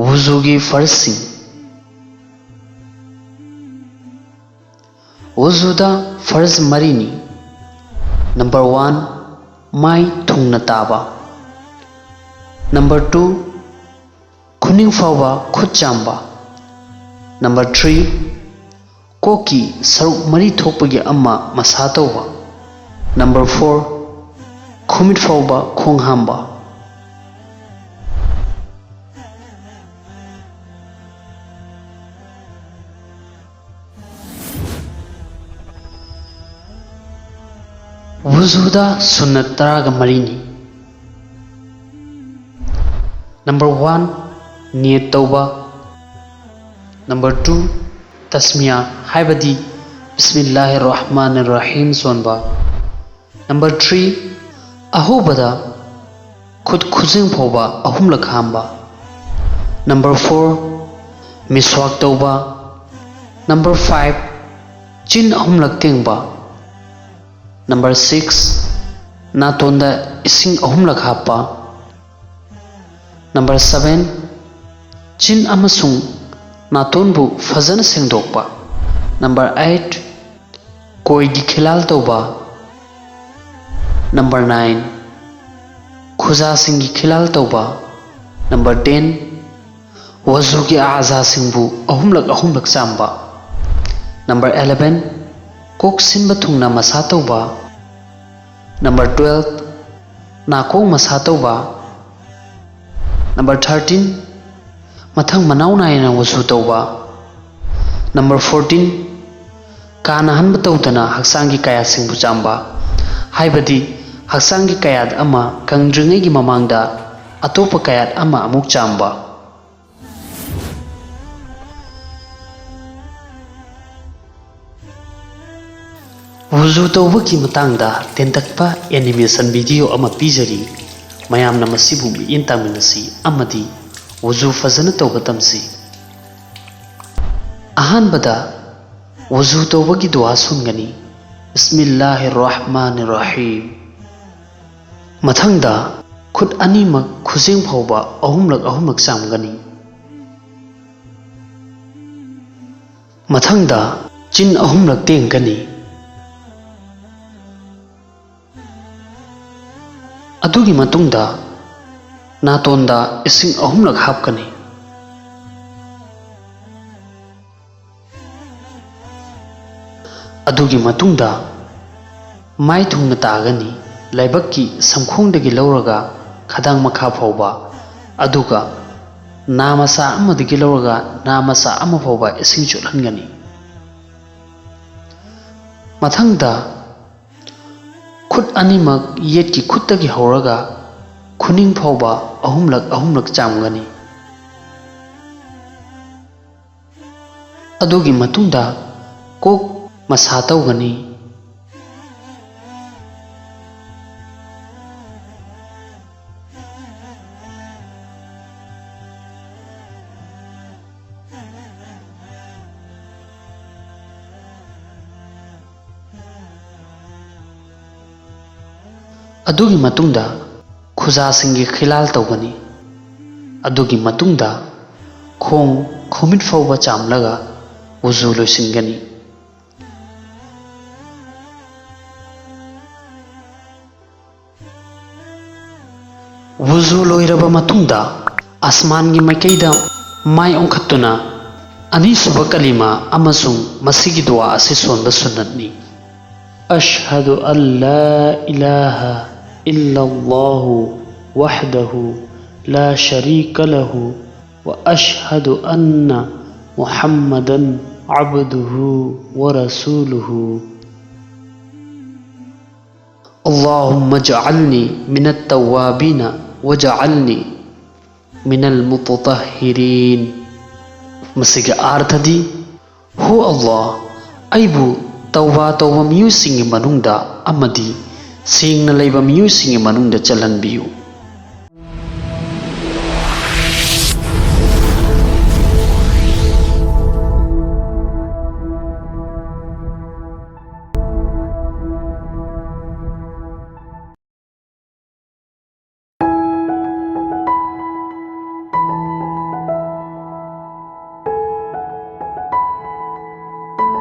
वुजुगी फर्जसिंग वुजुदा फर्ज मरीनी नंबर 1 माई थुंगना ताबा नंबर 2 खुनिंग फावा खुद चांबा नंबर 3 कोकी सरुक मरी थोपगी अम्मा मसा तौबा नंबर 4 खुमित फावा खोंग हांबा वुजुदा सुन्नत तरागा मरीनी नंबर 1 नियत तौबा नंबर 2 तस्मिया हाइबदी बिस्मिल्लाहिर रहमानिर रहीम सोनबा नंबर 3 अहोबदा खुद खुजिंग फौबा अहुमलक हांबा नंबर 4 मिसवाक तौबा नंबर 5 चिन अहुमलक तेंगबा नंबर 6 नातोंदा इसिंग अहुमलक हापा नंबर 7 चिन अमसुंग नातोंबु फजन सेंगदोकपा नंबर 8 कोईगी खिलाल तौबा नंबर 9 खुजा सिंगी खिलाल तौबा नंबर 10 वजू की आजा सिंबु अहुमलक चांबा नंबर 11 कोक सिंब थुंगना मसा तौबा नंबर 12 नाकोंग मसा तौबा नंबर 13 मथंग मनाव नायना वजू तौबा नंबर 14 काना हनब तौदना हक्सांगी कया सिंबु चांबा हाइबदी हक्सांगी कयाद अमा कंद्रिंगैगी ममांगदा अतोप कयाद अमा अमुक चांबा वुजू तौबगी मतंगदा तेंतकपा एनिमेशन वीडियो अमा पीजरी मयामना मसिबु मियेन तामिनसी अमदी वुजू फजन तौबा तमसी अहानबदा वुजू तौबगी दुआ सुनगनी बिस्मिल्लाहिर रहमानिर रहीम मथंगदा खुद अनीमक खुजिंग फाउबा अहुमलक चांगनी मथंगदा चिन अहुमलक तेंगनी अदुगी मतुंगदा नातोंदा इसिंग अहुमलक हापकनी अदुगी मतुंगदा माई थुंगना तागनी लाइबक्की समखोंदगी लौरगा खदांग मखा फाउबा अदुगा नामसा अमदगी लौरगा नामसा अमा फाउबा इसिंग चुलहनगनी मथंगदा खुद अनीमक येट की खुद हौरगा खुनिंग फाउबा अहुमलक चांगनी अदुगी मतुंगदा कोक मसा तौगनी अदुगी मतुंगदा खुजासिंगी खिलाल तौगनी अदुगी मतुंगदा खोंग खुमित फाउबा चामलगा वुजू लोइसिनगनी वुजू लोइरबा मतुंगदा आसमानगी माइकैदा माई ओंखत्तुना अनीसुबा कलिमा अमसुंग मसिगी दुआ असे सोनबा सुन्नतनी अशहदु अल्ला इलाहा इल्लल्लाहु वहदहु ला शरीक लहु व अशहदु अन्ना मुहम्मदन अब्दुहु व रसूलुहु अल्लाहुम्मा जअलनी मिनत तव्वाबीन वजअलनी मिनल मुततहिरीन मसिगा अर्थदी हो अल्लाह अइबु तौबा तौबा मियुसिंगी मनुंगदा अमदी सेंगना लैबा मियुसिंगी मनुंगदा चलहनबियु